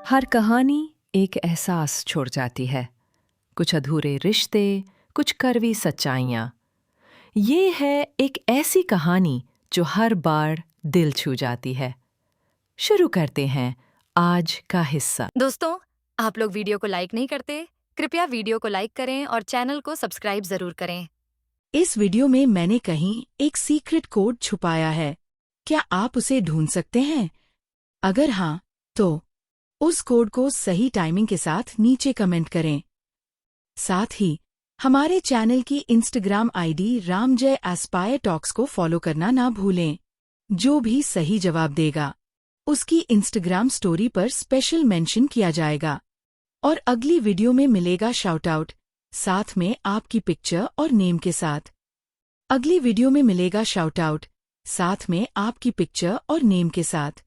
हर कहानी एक एहसास छोड़ जाती है, कुछ अधूरे रिश्ते, कुछ कड़वी सच्चाइयाँ। ये है एक ऐसी कहानी जो हर बार दिल छू जाती है। शुरू करते हैं आज का हिस्सा। दोस्तों, आप लोग वीडियो को लाइक नहीं करते? कृपया वीडियो को लाइक करें और चैनल को सब्सक्राइब जरूर करें। इस वीडियो में मैंने कहीं एक सीक्रेट कोड छुपाया है। क्या आप उसे ढूंढ सकते हैं? अगर हाँ, तो उस कोड को सही टाइमिंग के साथ नीचे कमेंट करें। साथ ही हमारे चैनल की Instagram ID Ramjay Aspire talks को फॉलो करना ना भूलें। जो भी सही जवाब देगा, उसकी इंस्टाग्राम स्टोरी पर स्पेशल मेंशन किया जाएगा और अगली वीडियो में मिलेगा शाउट आउट, साथ में आपकी पिक्चर और नेम के साथ। अगली वीडियो में मिलेगा शाउट आउट, साथ में आपकी पिक्चर और नेम के साथ।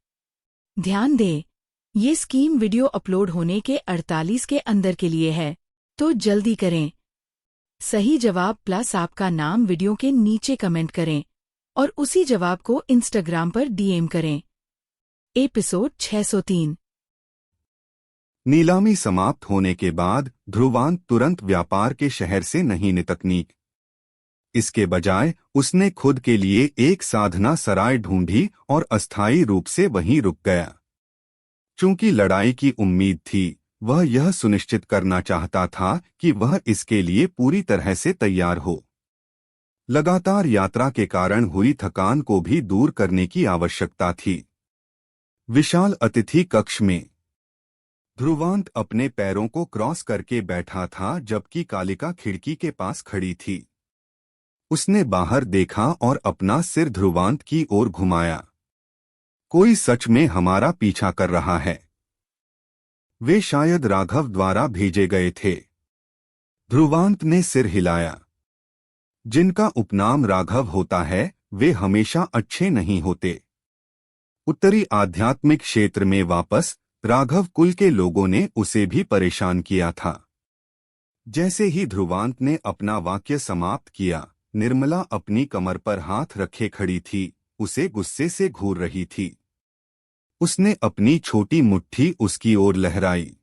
ध्यान दें, ये स्कीम वीडियो अपलोड होने के 48 के अंदर के लिए है, तो जल्दी करें। सही जवाब प्लस आपका नाम वीडियो के नीचे कमेंट करें और उसी जवाब को इंस्टाग्राम पर डीएम करें। एपिसोड 603। नीलामी समाप्त होने के बाद ध्रुवांत तुरंत व्यापार के शहर से नहीं निकली। इसके बजाय उसने खुद के लिए एक साधना सराय ढूंढी और अस्थायी रूप से वहीं रुक गया। चूंकि लड़ाई की उम्मीद थी, वह यह सुनिश्चित करना चाहता था कि वह इसके लिए पूरी तरह से तैयार हो। लगातार यात्रा के कारण हुई थकान को भी दूर करने की आवश्यकता थी। विशाल अतिथि कक्ष में ध्रुवांत अपने पैरों को क्रॉस करके बैठा था, जबकि कालिका खिड़की के पास खड़ी थी। उसने बाहर देखा और अपना सिर ध्रुवांत की ओर घुमाया। कोई सच में हमारा पीछा कर रहा है। वे शायद राघव द्वारा भेजे गए थे। ध्रुवांत ने सिर हिलाया। जिनका उपनाम राघव होता है, वे हमेशा अच्छे नहीं होते। उत्तरी आध्यात्मिक क्षेत्र में वापस राघव कुल के लोगों ने उसे भी परेशान किया था। जैसे ही ध्रुवांत ने अपना वाक्य समाप्त किया, निर्मला अपनी कमर पर हाथ रखे खड़ी थी, उसे गुस्से से घूर रही थी। उसने अपनी छोटी मुट्ठी उसकी ओर लहराई।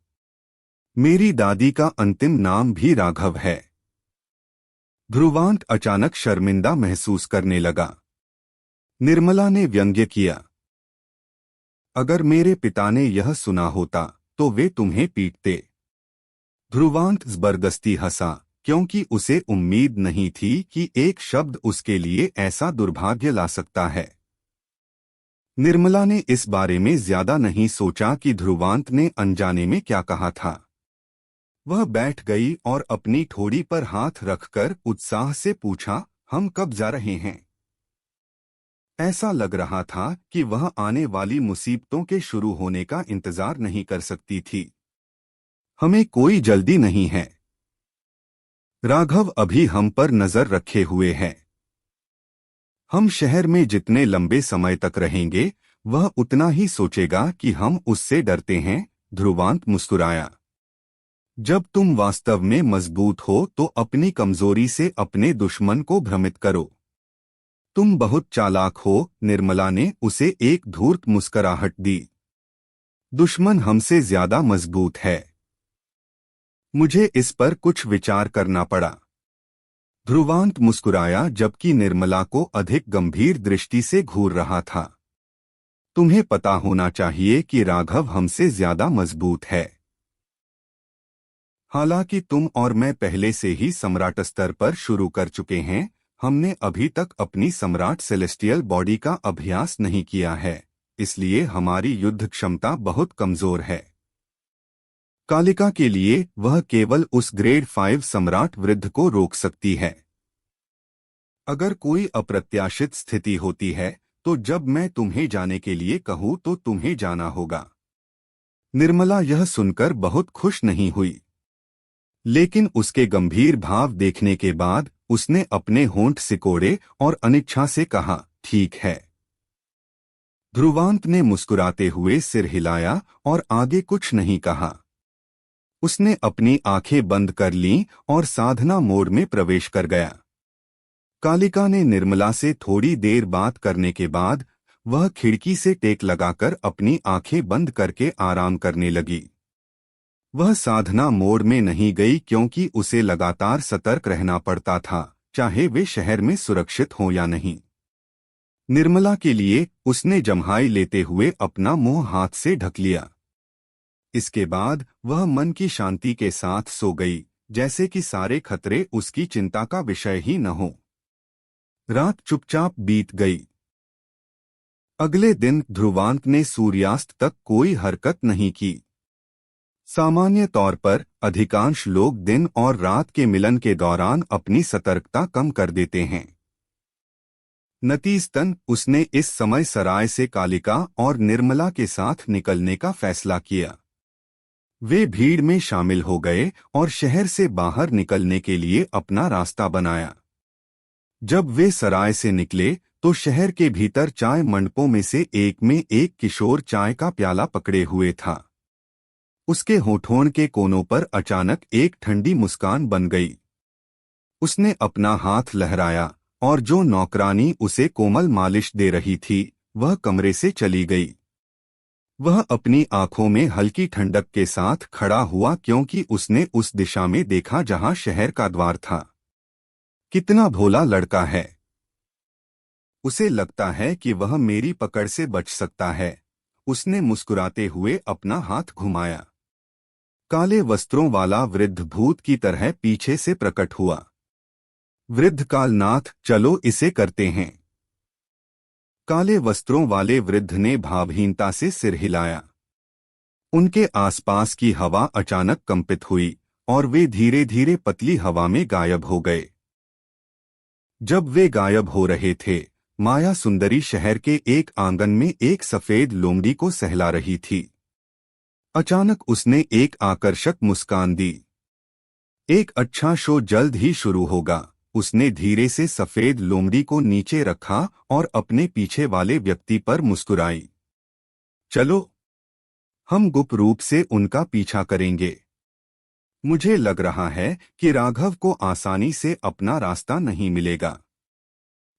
मेरी दादी का अंतिम नाम भी राघव है। ध्रुवांत अचानक शर्मिंदा महसूस करने लगा। निर्मला ने व्यंग्य किया, अगर मेरे पिता ने यह सुना होता तो वे तुम्हें पीटते। ध्रुवांत जबरदस्ती हंसा, क्योंकि उसे उम्मीद नहीं थी कि एक शब्द उसके लिए ऐसा दुर्भाग्य ला सकता है। निर्मला ने इस बारे में ज्यादा नहीं सोचा कि ध्रुवांत ने अनजाने में क्या कहा था। वह बैठ गई और अपनी ठोड़ी पर हाथ रखकर उत्साह से पूछा, हम कब जा रहे हैं? ऐसा लग रहा था कि वह आने वाली मुसीबतों के शुरू होने का इंतजार नहीं कर सकती थी। हमें कोई जल्दी नहीं है। राघव अभी हम पर नजर रखे हुए है। हम शहर में जितने लंबे समय तक रहेंगे, वह उतना ही सोचेगा कि हम उससे डरते हैं। ध्रुवांत मुस्कुराया। जब तुम वास्तव में मजबूत हो तो अपनी कमजोरी से अपने दुश्मन को भ्रमित करो। तुम बहुत चालाक हो, निर्मला ने उसे एक धूर्त मुस्कुराहट दी। दुश्मन हमसे ज्यादा मजबूत है। मुझे इस पर कुछ विचार करना पड़ा। ध्रुवांत मुस्कुराया, जबकि निर्मला को अधिक गंभीर दृष्टि से घूर रहा था। तुम्हें पता होना चाहिए कि राघव हमसे ज्यादा मजबूत है। हालांकि तुम और मैं पहले से ही सम्राट स्तर पर शुरू कर चुके हैं, हमने अभी तक अपनी सम्राट सेलेस्टियल बॉडी का अभ्यास नहीं किया है, इसलिए हमारी युद्ध क्षमता बहुत कमजोर है। कालिका के लिए वह केवल उस ग्रेड 5 सम्राट वृद्ध को रोक सकती है। अगर कोई अप्रत्याशित स्थिति होती है, तो जब मैं तुम्हें जाने के लिए कहूँ तो तुम्हें जाना होगा। निर्मला यह सुनकर बहुत खुश नहीं हुई, लेकिन उसके गंभीर भाव देखने के बाद उसने अपने होंठ सिकोड़े और अनिच्छा से कहा, ठीक है। ध्रुवांत ने मुस्कुराते हुए सिर हिलाया और आगे कुछ नहीं कहा। उसने अपनी आंखें बंद कर लीं और साधना मोड में प्रवेश कर गया। कालिका ने निर्मला से थोड़ी देर बात करने के बाद वह खिड़की से टेक लगाकर अपनी आंखें बंद करके आराम करने लगी। वह साधना मोड में नहीं गई क्योंकि उसे लगातार सतर्क रहना पड़ता था, चाहे वे शहर में सुरक्षित हों या नहीं। निर्मला के लिए उसने जम्हाई लेते हुए अपना मुंह हाथ से ढक लिया। इसके बाद वह मन की शांति के साथ सो गई, जैसे कि सारे खतरे उसकी चिंता का विषय ही न हो। रात चुपचाप बीत गई। अगले दिन ध्रुवांत ने सूर्यास्त तक कोई हरकत नहीं की। सामान्य तौर पर अधिकांश लोग दिन और रात के मिलन के दौरान अपनी सतर्कता कम कर देते हैं। नतीजतन उसने इस समय सराय से कालिका और निर्मला के साथ निकलने का फैसला किया। वे भीड़ में शामिल हो गए और शहर से बाहर निकलने के लिए अपना रास्ता बनाया। जब वे सराय से निकले तो शहर के भीतर चाय मंडपों में से एक में एक किशोर चाय का प्याला पकड़े हुए था। उसके होठों के कोनों पर अचानक एक ठंडी मुस्कान बन गई। उसने अपना हाथ लहराया और जो नौकरानी उसे कोमल मालिश दे रही थी वह कमरे से चली गई। वह अपनी आंखों में हल्की ठंडक के साथ खड़ा हुआ क्योंकि उसने उस दिशा में देखा जहां शहर का द्वार था। कितना भोला लड़का है। उसे लगता है कि वह मेरी पकड़ से बच सकता है। उसने मुस्कुराते हुए अपना हाथ घुमाया। काले वस्त्रों वाला वृद्ध भूत की तरह पीछे से प्रकट हुआ। वृद्ध कालनाथ, चलो इसे करते हैं। काले वस्त्रों वाले वृद्ध ने भावहीनता से सिर हिलाया। उनके आसपास की हवा अचानक कंपित हुई और वे धीरे धीरे पतली हवा में गायब हो गए। जब वे गायब हो रहे थे, माया सुंदरी शहर के एक आंगन में एक सफेद लोमड़ी को सहला रही थी। अचानक उसने एक आकर्षक मुस्कान दी। एक अच्छा शो जल्द ही शुरू होगा। उसने धीरे से सफेद लोमड़ी को नीचे रखा और अपने पीछे वाले व्यक्ति पर मुस्कुराई। चलो, हम गुप्त रूप से उनका पीछा करेंगे। मुझे लग रहा है कि राघव को आसानी से अपना रास्ता नहीं मिलेगा।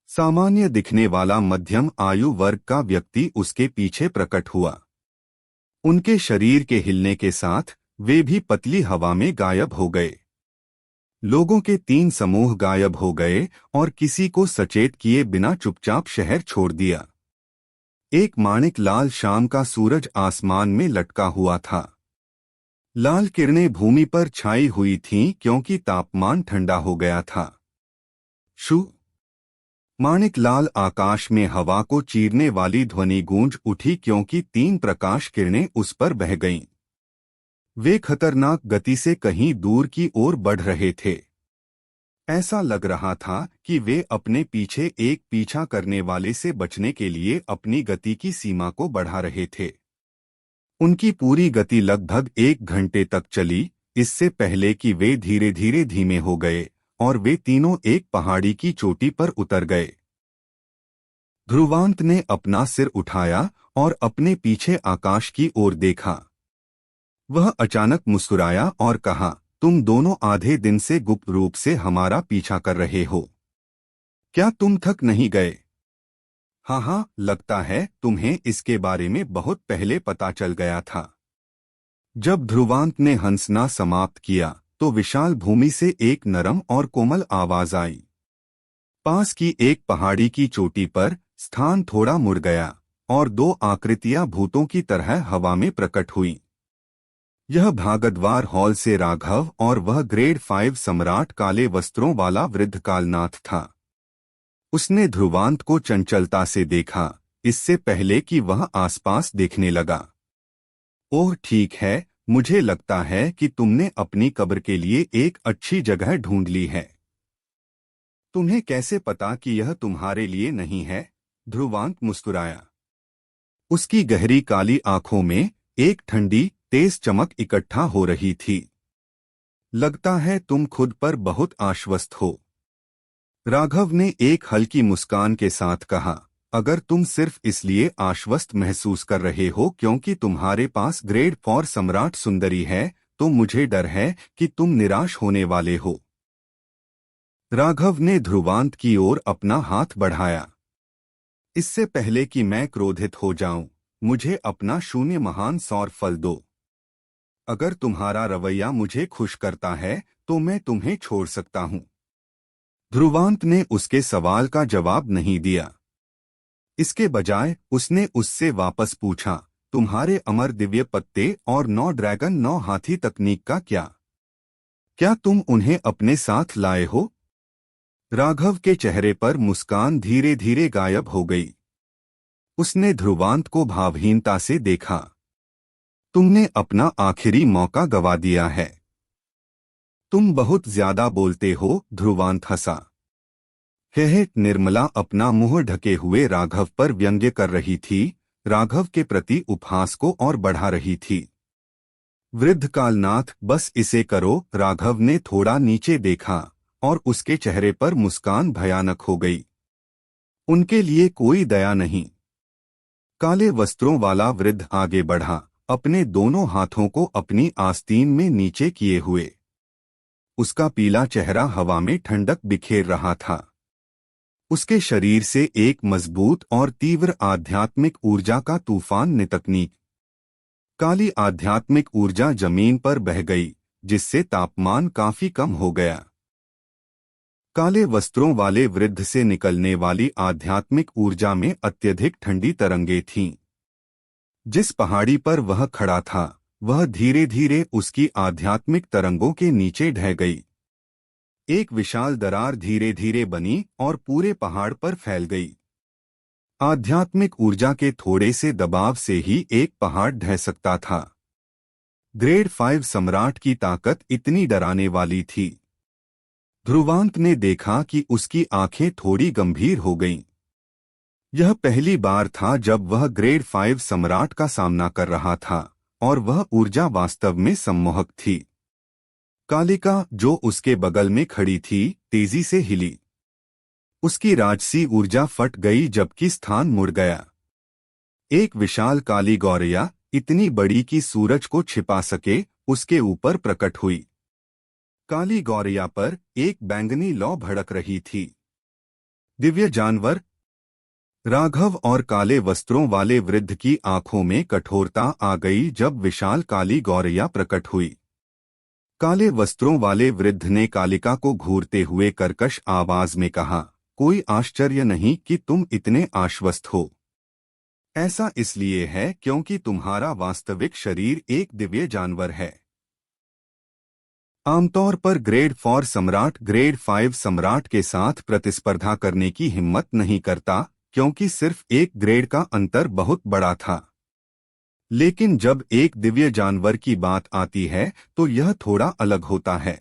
सामान्य दिखने वाला मध्यम आयु वर्ग का व्यक्ति उसके पीछे प्रकट हुआ। उनके शरीर के हिलने के साथ वे भी पतली हवा में गायब हो गए। लोगों के 3 समूह गायब हो गए और किसी को सचेत किए बिना चुपचाप शहर छोड़ दिया। एक माणिक लाल शाम का सूरज आसमान में लटका हुआ था। लाल किरणें भूमि पर छाई हुई थीं क्योंकि तापमान ठंडा हो गया था। शू माणिक लाल आकाश में हवा को चीरने वाली ध्वनि गूंज उठी क्योंकि 3 प्रकाश किरणें उस पर बह गईं। वे खतरनाक गति से कहीं दूर की ओर बढ़ रहे थे। ऐसा लग रहा था कि वे अपने पीछे एक पीछा करने वाले से बचने के लिए अपनी गति की सीमा को बढ़ा रहे थे। उनकी पूरी गति लगभग 1 घंटे तक चली, इससे पहले कि वे धीरे धीरे धीमे हो गए और वे तीनों एक पहाड़ी की चोटी पर उतर गए। ध्रुवांत ने अपना सिर उठाया और अपने पीछे आकाश की ओर देखा। वह अचानक मुस्कुराया और कहा, तुम दोनों आधे दिन से गुप्त रूप से हमारा पीछा कर रहे हो। क्या तुम थक नहीं गए? हाँ, लगता है तुम्हें इसके बारे में बहुत पहले पता चल गया था। जब ध्रुवांत ने हंसना समाप्त किया तो विशाल भूमि से एक नरम और कोमल आवाज आई। पास की एक पहाड़ी की चोटी पर स्थान थोड़ा मुड़ गया और 2 आकृतियां भूतों की तरह हवा में प्रकट हुईं। यह भागद्वार हॉल से राघव और वह ग्रेड 5 सम्राट काले वस्त्रों वाला वृद्ध कालनाथ था। उसने ध्रुवांत को चंचलता से देखा, इससे पहले कि वह आसपास देखने लगा। ओह ठीक है, मुझे लगता है कि तुमने अपनी कब्र के लिए एक अच्छी जगह ढूंढ ली है। तुम्हें कैसे पता कि यह तुम्हारे लिए नहीं है? ध्रुवांत मुस्कुराया। उसकी गहरी काली आंखों में एक ठंडी तेज चमक इकट्ठा हो रही थी। लगता है तुम खुद पर बहुत आश्वस्त हो। राघव ने एक हल्की मुस्कान के साथ कहा, अगर तुम सिर्फ इसलिए आश्वस्त महसूस कर रहे हो क्योंकि तुम्हारे पास ग्रेड 4 सम्राट सुंदरी है, तो मुझे डर है कि तुम निराश होने वाले हो। राघव ने ध्रुवांत की ओर अपना हाथ बढ़ाया। इससे पहले कि मैं क्रोधित हो जाऊं, मुझे अपना शून्य महान सौर फल दो। अगर तुम्हारा रवैया मुझे खुश करता है तो मैं तुम्हें छोड़ सकता हूं। ध्रुवांत ने उसके सवाल का जवाब नहीं दिया। इसके बजाय उसने उससे वापस पूछा, तुम्हारे अमर दिव्य पत्ते और 9 ड्रैगन 9 हाथी तकनीक का क्या तुम उन्हें अपने साथ लाए हो? राघव के चेहरे पर मुस्कान धीरे धीरे गायब हो गई। उसने ध्रुवांत को भावहीनता से देखा। तुमने अपना आखिरी मौका गवा दिया है। तुम बहुत ज्यादा बोलते हो, ध्रुवांत हंसा। निर्मला अपना मुंह ढके हुए राघव पर व्यंग्य कर रही थी, राघव के प्रति उपहास को और बढ़ा रही थी। वृद्ध कालनाथ, बस इसे करो। राघव ने थोड़ा नीचे देखा और उसके चेहरे पर मुस्कान भयानक हो गई। उनके लिए कोई दया नहीं। काले वस्त्रों वाला वृद्ध आगे बढ़ा, अपने दोनों हाथों को अपनी आस्तीन में नीचे किए हुए। उसका पीला चेहरा हवा में ठंडक बिखेर रहा था। उसके शरीर से एक मजबूत और तीव्र आध्यात्मिक ऊर्जा का तूफान नितकनी। काली आध्यात्मिक ऊर्जा जमीन पर बह गई, जिससे तापमान काफी कम हो गया। काले वस्त्रों वाले वृद्ध से निकलने वाली आध्यात्मिक ऊर्जा में अत्यधिक ठंडी तरंगें थीं। जिस पहाड़ी पर वह खड़ा था, वह धीरे धीरे उसकी आध्यात्मिक तरंगों के नीचे ढह गई। एक विशाल दरार धीरे धीरे बनी और पूरे पहाड़ पर फैल गई। आध्यात्मिक ऊर्जा के थोड़े से दबाव से ही एक पहाड़ ढह सकता था। ग्रेड 5 सम्राट की ताकत इतनी डराने वाली थी। ध्रुवांत ने देखा कि उसकी आंखें थोड़ी गंभीर हो गईं। यह पहली बार था जब वह ग्रेड 5 सम्राट का सामना कर रहा था और वह ऊर्जा वास्तव में सम्मोहक थी। कालिका, जो उसके बगल में खड़ी थी, तेजी से हिली। उसकी राजसी ऊर्जा फट गई जबकि स्थान मुड़ गया। एक विशाल काली गौरैया, इतनी बड़ी कि सूरज को छिपा सके, उसके ऊपर प्रकट हुई। काली गौरैया पर एक बैंगनी लौ भड़क रही थी। दिव्य जानवर। राघव और काले वस्त्रों वाले वृद्ध की आंखों में कठोरता आ गई जब विशाल काली गौरैया प्रकट हुई। काले वस्त्रों वाले वृद्ध ने कालिका को घूरते हुए कर्कश आवाज में कहा, कोई आश्चर्य नहीं कि तुम इतने आश्वस्त हो। ऐसा इसलिए है क्योंकि तुम्हारा वास्तविक शरीर एक दिव्य जानवर है। आमतौर पर ग्रेड 4 सम्राट ग्रेड 5 सम्राट के साथ प्रतिस्पर्धा करने की हिम्मत नहीं करता, क्योंकि सिर्फ एक ग्रेड का अंतर बहुत बड़ा था। लेकिन जब एक दिव्य जानवर की बात आती है तो यह थोड़ा अलग होता है।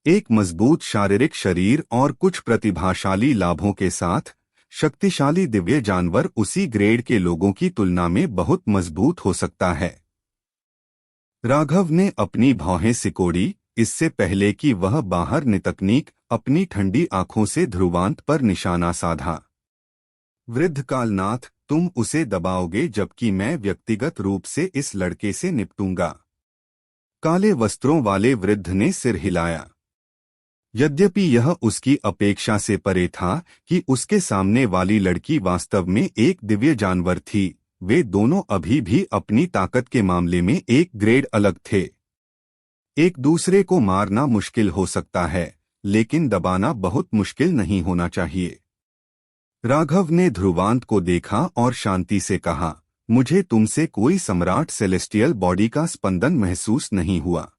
एक मजबूत शारीरिक शरीर और कुछ प्रतिभाशाली लाभों के साथ शक्तिशाली दिव्य जानवर उसी ग्रेड के लोगों की तुलना में बहुत मजबूत हो सकता है। राघव ने अपनी भौहें सिकोड़ी, इससे पहले कि वह बाहर नितकनीक अपनी ठंडी आंखों से ध्रुवांत पर निशाना साधा। वृद्ध कालनाथ, तुम उसे दबाओगे जबकि मैं व्यक्तिगत रूप से इस लड़के से निपटूंगा। काले वस्त्रों वाले वृद्ध ने सिर हिलाया। यद्यपि यह उसकी अपेक्षा से परे था कि उसके सामने वाली लड़की वास्तव में एक दिव्य जानवर थी, वे दोनों अभी भी अपनी ताकत के मामले में एक ग्रेड अलग थे। एक दूसरे को मारना मुश्किल हो सकता है, लेकिन दबाना बहुत मुश्किल नहीं होना चाहिए। राघव ने ध्रुवांत को देखा और शांति से कहा, मुझे तुमसे कोई सम्राट सेलेस्टियल बॉडी का स्पंदन महसूस नहीं हुआ।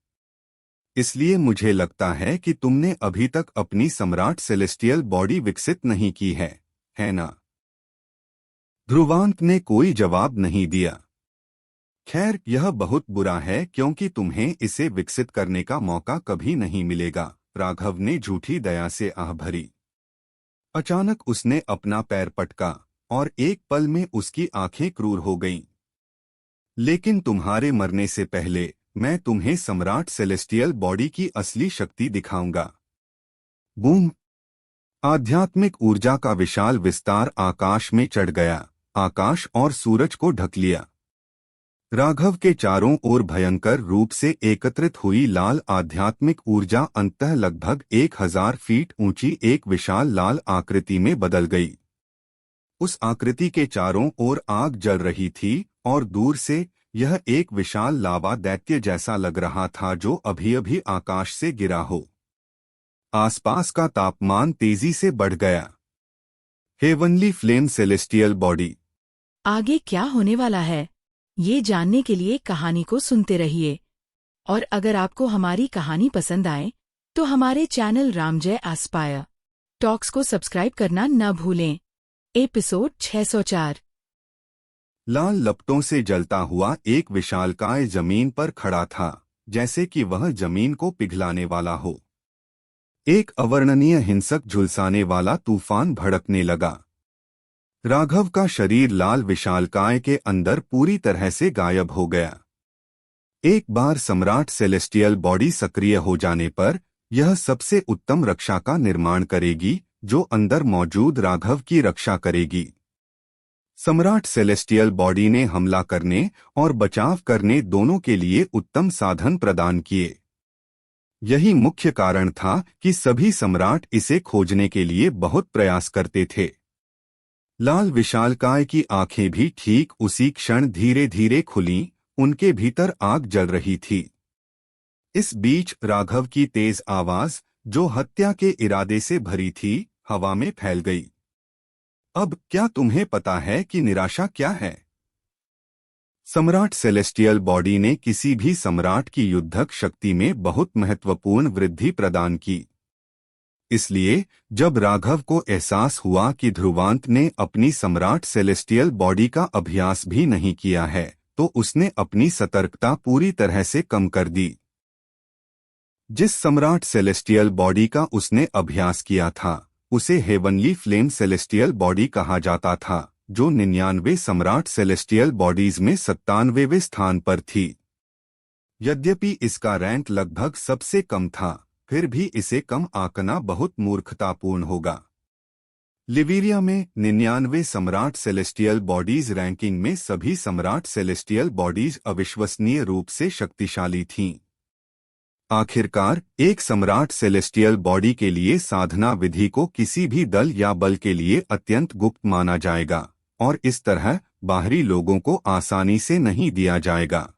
इसलिए मुझे लगता है कि तुमने अभी तक अपनी सम्राट सेलेस्टियल बॉडी विकसित नहीं की है ना? ध्रुवांत ने कोई जवाब नहीं दिया। खैर, यह बहुत बुरा है क्योंकि तुम्हें इसे विकसित करने का मौका कभी नहीं मिलेगा, राघव ने झूठी दया से आह भरी। अचानक उसने अपना पैर पटका और एक पल में उसकी आंखें क्रूर हो गईं। लेकिन तुम्हारे मरने से पहले मैं तुम्हें सम्राट सेलेस्टियल बॉडी की असली शक्ति दिखाऊंगा। बूम! आध्यात्मिक ऊर्जा का विशाल विस्तार आकाश में चढ़ गया, आकाश और सूरज को ढक लिया। राघव के चारों ओर भयंकर रूप से एकत्रित हुई लाल आध्यात्मिक ऊर्जा अंततः लगभग 1000 फीट ऊंची एक विशाल लाल आकृति में बदल गई। उस आकृति के चारों ओर आग जल रही थी और दूर से यह एक विशाल लावा दैत्य जैसा लग रहा था जो अभी-अभी आकाश से गिरा हो। आसपास का तापमान तेजी से बढ़ गया। Heavenly flame celestial body. आगे क्या होने वाला है, ये जानने के लिए कहानी को सुनते रहिए। और अगर आपको हमारी कहानी पसंद आए तो हमारे चैनल रामजय एस्पायर टॉक्स को सब्सक्राइब करना न भूलें। एपिसोड 604। लाल लपटों से जलता हुआ एक विशालकाय जमीन पर खड़ा था, जैसे कि वह जमीन को पिघलाने वाला हो। एक अवर्णनीय हिंसक झुलसाने वाला तूफान भड़कने लगा। राघव का शरीर लाल विशालकाय के अंदर पूरी तरह से गायब हो गया। एक बार सम्राट सेलेस्टियल बॉडी सक्रिय हो जाने पर यह सबसे उत्तम रक्षा का निर्माण करेगी जो अंदर मौजूद राघव की रक्षा करेगी। सम्राट सेलेस्टियल बॉडी ने हमला करने और बचाव करने दोनों के लिए उत्तम साधन प्रदान किए। यही मुख्य कारण था कि सभी सम्राट इसे खोजने के लिए बहुत प्रयास करते थे। लाल विशालकाय की आंखें भी ठीक उसी क्षण धीरे धीरे खुलीं, उनके भीतर आग जल रही थी। इस बीच राघव की तेज आवाज, जो हत्या के इरादे से भरी थी, हवा में फैल गई। अब क्या तुम्हें पता है कि निराशा क्या है? सम्राट सेलेस्टियल बॉडी ने किसी भी सम्राट की युद्धक शक्ति में बहुत महत्वपूर्ण वृद्धि प्रदान की। इसलिए जब राघव को एहसास हुआ कि ध्रुवांत ने अपनी सम्राट सेलेस्टियल बॉडी का अभ्यास भी नहीं किया है, तो उसने अपनी सतर्कता पूरी तरह से कम कर दी। जिस सम्राट सेलेस्टियल बॉडी का उसने अभ्यास किया था, उसे हेवनली फ्लेम सेलेस्टियल बॉडी कहा जाता था, जो 99 सम्राट सेलेस्टियल बॉडीज में 97वें स्थान पर थी। यद्यपि इसका रैंक लगभग सबसे कम था, फिर भी इसे कम आंकना बहुत मूर्खतापूर्ण होगा। लिविरिया में 99 सम्राट सेलेस्टियल बॉडीज रैंकिंग में सभी सम्राट सेलेस्टियल बॉडीज अविश्वसनीय रूप से शक्तिशाली थीं। आखिरकार एक सम्राट सेलेस्टियल बॉडी के लिए साधना विधि को किसी भी दल या बल के लिए अत्यंत गुप्त माना जाएगा और इस तरह बाहरी लोगों को आसानी से नहीं दिया जाएगा।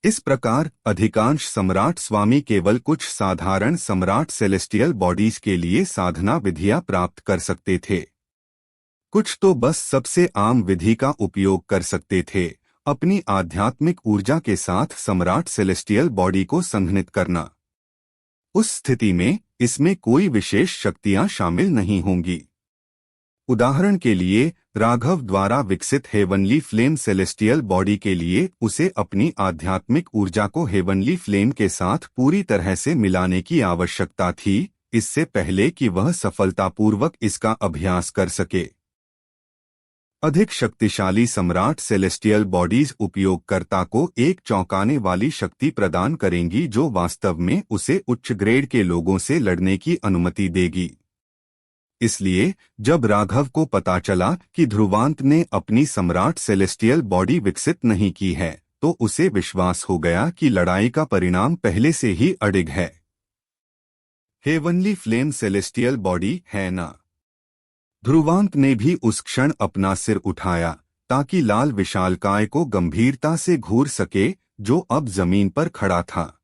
इस प्रकार अधिकांश सम्राट स्वामी केवल कुछ साधारण सम्राट सेलेस्टियल बॉडीज के लिए साधना विधियां प्राप्त कर सकते थे। कुछ तो बस सबसे आम विधि का उपयोग कर सकते थे, अपनी आध्यात्मिक ऊर्जा के साथ सम्राट सेलेस्टियल बॉडी को संघनित करना। उस स्थिति में इसमें कोई विशेष शक्तियां शामिल नहीं होंगी। उदाहरण के लिए राघव द्वारा विकसित हेवनली फ्लेम सेलेस्टियल बॉडी के लिए उसे अपनी आध्यात्मिक ऊर्जा को हेवनली फ्लेम के साथ पूरी तरह से मिलाने की आवश्यकता थी, इससे पहले कि वह सफलतापूर्वक इसका अभ्यास कर सके। अधिक शक्तिशाली सम्राट सेलेस्टियल बॉडीज उपयोगकर्ता को एक चौंकाने वाली शक्ति प्रदान करेंगी जो वास्तव में उसे उच्च ग्रेड के लोगों से लड़ने की अनुमति देगी। इसलिए जब राघव को पता चला कि ध्रुवांत ने अपनी सम्राट सेलेस्टियल बॉडी विकसित नहीं की है, तो उसे विश्वास हो गया कि लड़ाई का परिणाम पहले से ही अडिग है। हेवनली फ्लेम सेलेस्टियल बॉडी है ना? ध्रुवांत ने भी उस क्षण अपना सिर उठाया ताकि लाल विशालकाय को गंभीरता से घूर सके, जो अब जमीन पर खड़ा था।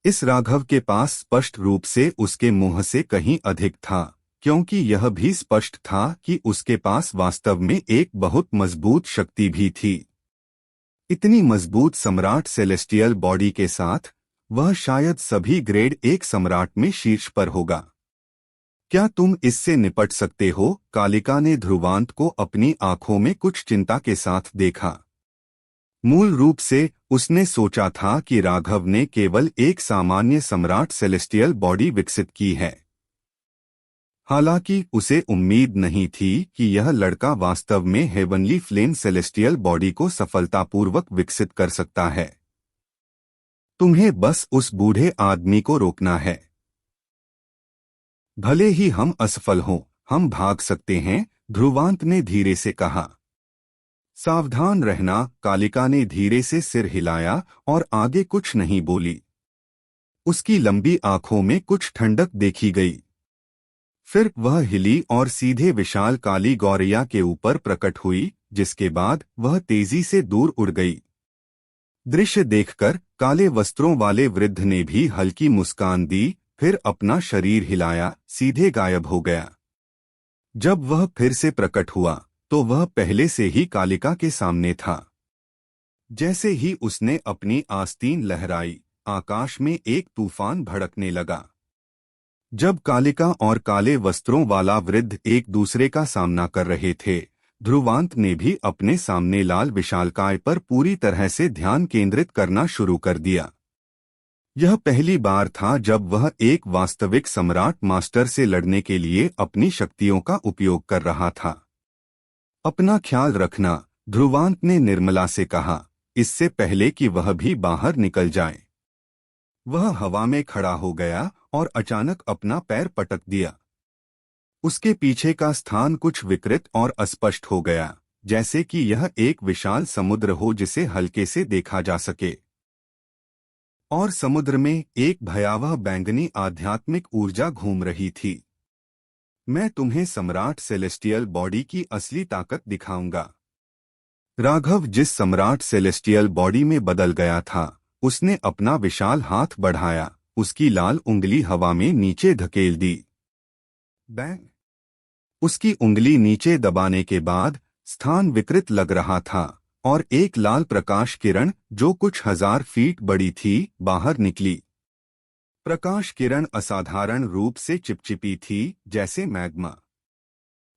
इस राघव के पास स्पष्ट रूप से उसके मुंह से कहीं अधिक था, क्योंकि यह भी स्पष्ट था कि उसके पास वास्तव में एक बहुत मजबूत शक्ति भी थी। इतनी मजबूत सम्राट सेलेस्टियल बॉडी के साथ वह शायद सभी ग्रेड 1 सम्राट में शीर्ष पर होगा। क्या तुम इससे निपट सकते हो? कालिका ने ध्रुवांत को अपनी आंखों में कुछ चिंता के साथ देखा। मूल रूप से उसने सोचा था कि राघव ने केवल एक सामान्य सम्राट सेलेस्टियल बॉडी विकसित की है। हालांकि उसे उम्मीद नहीं थी कि यह लड़का वास्तव में हेवनली फ्लेम सेलेस्टियल बॉडी को सफलतापूर्वक विकसित कर सकता है। तुम्हें बस उस बूढ़े आदमी को रोकना है। भले ही हम असफल हों, हम भाग सकते हैं, ध्रुवांत ने धीरे से कहा। सावधान रहना, कालिका ने धीरे से सिर हिलाया और आगे कुछ नहीं बोली। उसकी लंबी आंखों में कुछ ठंडक देखी गई। फिर वह हिली और सीधे विशाल काली गौरैया के ऊपर प्रकट हुई, जिसके बाद वह तेजी से दूर उड़ गई। दृश्य देखकर काले वस्त्रों वाले वृद्ध ने भी हल्की मुस्कान दी, फिर अपना शरीर हिलाया, सीधे गायब हो गया। जब वह फिर से प्रकट हुआ तो वह पहले से ही कालिका के सामने था। जैसे ही उसने अपनी आस्तीन लहराई, आकाश में एक तूफान भड़कने लगा। जब कालिका और काले वस्त्रों वाला वृद्ध एक दूसरे का सामना कर रहे थे, ध्रुवांत ने भी अपने सामने लाल विशालकाय पर पूरी तरह से ध्यान केंद्रित करना शुरू कर दिया। यह पहली बार था जब वह एक वास्तविक सम्राट मास्टर से लड़ने के लिए अपनी शक्तियों का उपयोग कर रहा था। अपना ख्याल रखना, ध्रुवांत ने निर्मला से कहा, इससे पहले कि वह भी बाहर निकल जाए। वह हवा में खड़ा हो गया और अचानक अपना पैर पटक दिया। उसके पीछे का स्थान कुछ विकृत और अस्पष्ट हो गया, जैसे कि यह एक विशाल समुद्र हो जिसे हल्के से देखा जा सके। और समुद्र में एक भयावह बैंगनी आध्यात्मिक ऊर्जा घूम रही थी। मैं तुम्हें सम्राट सेलेस्टियल बॉडी की असली ताकत दिखाऊंगा। राघव जिस सम्राट सेलेस्टियल बॉडी में बदल गया था, उसने अपना विशाल हाथ बढ़ाया, उसकी लाल उंगली हवा में नीचे धकेल दी। बैंग! उसकी उंगली नीचे दबाने के बाद स्थान विकृत लग रहा था और एक लाल प्रकाश किरण जो कुछ 1000 फीट बड़ी थी, बाहर निकली। प्रकाश किरण असाधारण रूप से चिपचिपी थी, जैसे मैग्मा।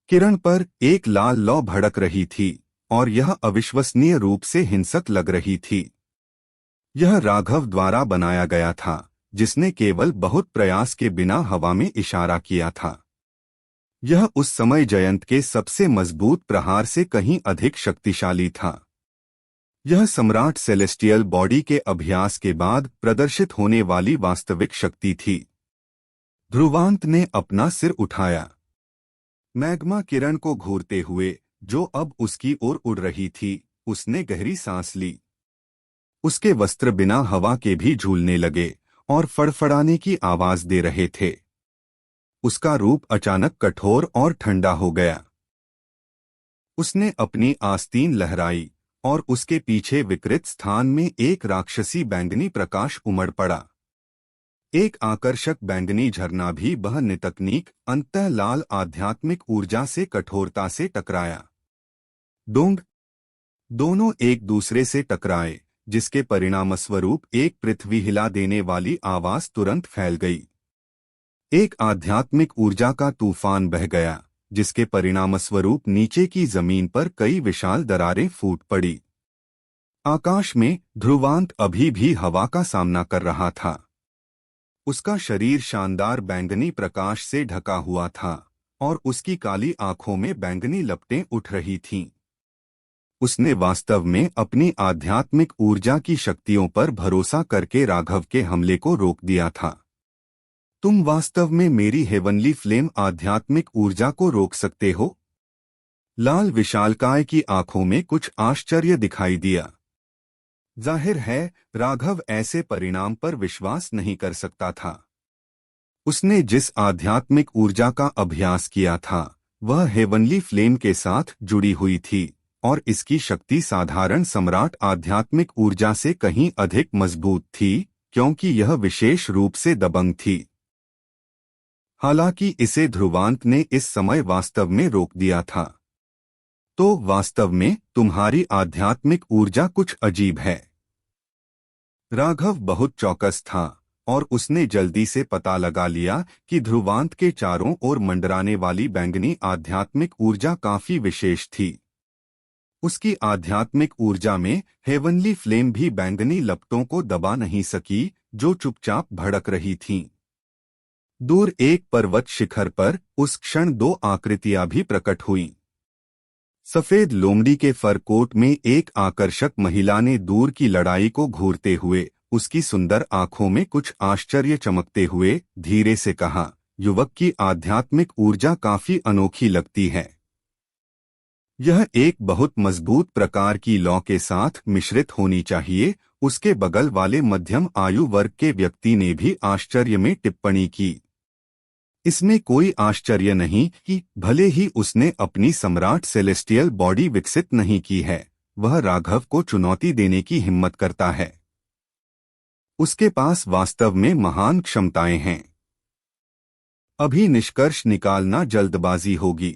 किरण पर एक लाल लौ भड़क रही थी और यह अविश्वसनीय रूप से हिंसक लग रही थी। यह राघव द्वारा बनाया गया था, जिसने केवल बहुत प्रयास के बिना हवा में इशारा किया था। यह उस समय जयंत के सबसे मजबूत प्रहार से कहीं अधिक शक्तिशाली था। यह सम्राट सेलेस्टियल बॉडी के अभ्यास के बाद प्रदर्शित होने वाली वास्तविक शक्ति थी। ध्रुवांत ने अपना सिर उठाया। मैग्मा किरण को घूरते हुए, जो अब उसकी ओर उड़ रही थी, उसने गहरी सांस ली। उसके वस्त्र बिना हवा के भी झूलने लगे और फड़फड़ाने की आवाज दे रहे थे। उसका रूप अचानक कठोर और ठंडा हो गया। उसने अपनी आस्तीन लहराई और उसके पीछे विकृत स्थान में एक राक्षसी बैंगनी प्रकाश उमड़ पड़ा। एक आकर्षक बैंगनी झरना भी बह नितकनीक अंतः लाल आध्यात्मिक ऊर्जा से कठोरता से टकराया। डोंग! दोनों एक दूसरे से टकराए, जिसके परिणामस्वरूप एक पृथ्वी हिला देने वाली आवाज तुरंत फैल गई। एक आध्यात्मिक ऊर्जा का तूफान बह गया, जिसके परिणामस्वरूप नीचे की जमीन पर कई विशाल दरारें फूट पड़ी। आकाश में ध्रुवांत अभी भी हवा का सामना कर रहा था। उसका शरीर शानदार बैंगनी प्रकाश से ढका हुआ था और उसकी काली आंखों में बैंगनी लपटें उठ रही थीं। उसने वास्तव में अपनी आध्यात्मिक ऊर्जा की शक्तियों पर भरोसा करके राघव के हमले को रोक दिया था। तुम वास्तव में मेरी हेवनली फ्लेम आध्यात्मिक ऊर्जा को रोक सकते हो? लाल विशालकाय की आंखों में कुछ आश्चर्य दिखाई दिया। जाहिर है, राघव ऐसे परिणाम पर विश्वास नहीं कर सकता था। उसने जिस आध्यात्मिक ऊर्जा का अभ्यास किया था, वह हेवनली फ्लेम के साथ जुड़ी हुई थी और इसकी शक्ति साधारण सम्राट आध्यात्मिक ऊर्जा से कहीं अधिक मजबूत थी, क्योंकि यह विशेष रूप से दबंग थी। हालांकि इसे ध्रुवांत ने इस समय वास्तव में रोक दिया था। तो वास्तव में तुम्हारी आध्यात्मिक ऊर्जा कुछ अजीब है। राघव बहुत चौकस था और उसने जल्दी से पता लगा लिया कि ध्रुवांत के चारों ओर मंडराने वाली बैंगनी आध्यात्मिक ऊर्जा काफी विशेष थी। उसकी आध्यात्मिक ऊर्जा में हेवनली फ्लेम भी बैंगनी लपटों को दबा नहीं सकी, जो चुपचाप भड़क रही थीं। दूर एक पर्वत शिखर पर उस क्षण 2 आकृतियां भी प्रकट हुईं। सफेद लोमड़ी के फर कोट में एक आकर्षक महिला ने दूर की लड़ाई को घूरते हुए, उसकी सुंदर आंखों में कुछ आश्चर्य चमकते हुए, धीरे से कहा, युवक की आध्यात्मिक ऊर्जा काफी अनोखी लगती है। यह एक बहुत मजबूत प्रकार की लौ के साथ मिश्रित होनी चाहिए। उसके बगल वाले मध्यम आयु वर्ग के व्यक्ति ने भी आश्चर्य में टिप्पणी की। इसमें कोई आश्चर्य नहीं कि भले ही उसने अपनी सम्राट सेलेस्टियल बॉडी विकसित नहीं की है, वह राघव को चुनौती देने की हिम्मत करता है। उसके पास वास्तव में महान क्षमताएं हैं। अभी निष्कर्ष निकालना जल्दबाजी होगी।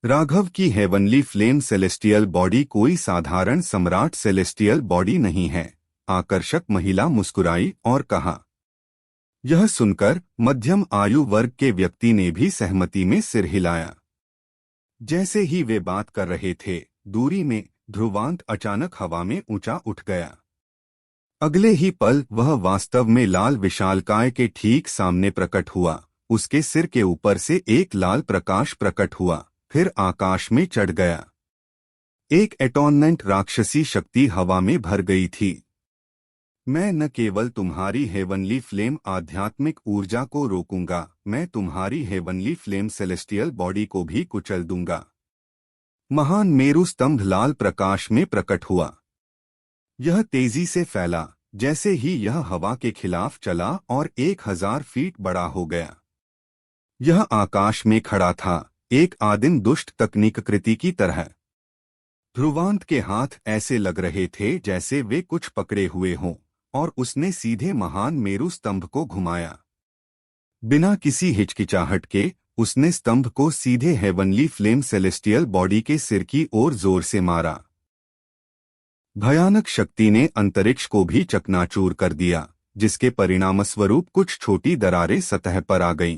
राघव की हेवनली फ्लेम सेलेस्टियल बॉडी कोई साधारण सम्राट सेलेस्टियल बॉडी नहीं है। आकर्षक महिला मुस्कुराई और कहा। यह सुनकर मध्यम आयु वर्ग के व्यक्ति ने भी सहमति में सिर हिलाया। जैसे ही वे बात कर रहे थे, दूरी में ध्रुवांत अचानक हवा में ऊंचा उठ गया। अगले ही पल वह वास्तव में लाल विशालकाय के ठीक सामने प्रकट हुआ। उसके सिर के ऊपर से एक लाल प्रकाश प्रकट हुआ, फिर आकाश में चढ़ गया। एक एटॉर्नेंट राक्षसी शक्ति हवा में भर गई थी। मैं न केवल तुम्हारी हेवनली फ्लेम आध्यात्मिक ऊर्जा को रोकूंगा, मैं तुम्हारी हेवनली फ्लेम सेलेस्टियल बॉडी को भी कुचल दूंगा। महान मेरु स्तंभ लाल प्रकाश में प्रकट हुआ। यह तेजी से फैला जैसे ही यह हवा के खिलाफ चला और 1000 फीट बड़ा हो गया। यह आकाश में खड़ा था, एक आदिम दुष्ट तकनीक कृति की तरह। ध्रुवांत के हाथ ऐसे लग रहे थे जैसे वे कुछ पकड़े हुए हों, और उसने सीधे महान मेरु स्तंभ को घुमाया। बिना किसी हिचकिचाहट के उसने स्तंभ को सीधे हेवनली फ्लेम सेलेस्टियल बॉडी के सिर की ओर जोर से मारा। भयानक शक्ति ने अंतरिक्ष को भी चकनाचूर कर दिया, जिसके परिणामस्वरूप कुछ छोटी दरारें सतह पर आ गईं।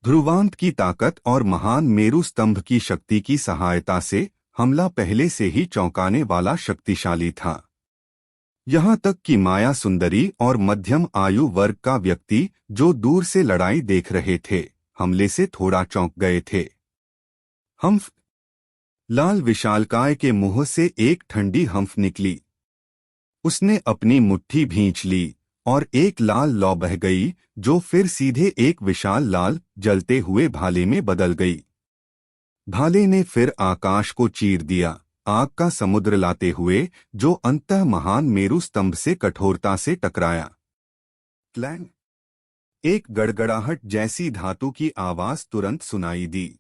ध्रुवांत की ताकत और महान मेरु स्तंभ की शक्ति की सहायता से हमला पहले से ही चौंकाने वाला शक्तिशाली था। यहाँ तक कि माया सुंदरी और मध्यम आयु वर्ग का व्यक्ति जो दूर से लड़ाई देख रहे थे, हमले से थोड़ा चौंक गए थे। हम्फ। लाल विशालकाय के मुंह से एक ठंडी हम्फ निकली। उसने अपनी मुट्ठी भींच ली और एक लाल लौ बह गई, जो फिर सीधे एक विशाल लाल जलते हुए भाले में बदल गई। भाले ने फिर आकाश को चीर दिया, आग का समुद्र लाते हुए, जो अंततः महान मेरु स्तंभ से कठोरता से टकराया। क्लैंग। एक गड़गड़ाहट जैसी धातु की आवाज तुरंत सुनाई दी।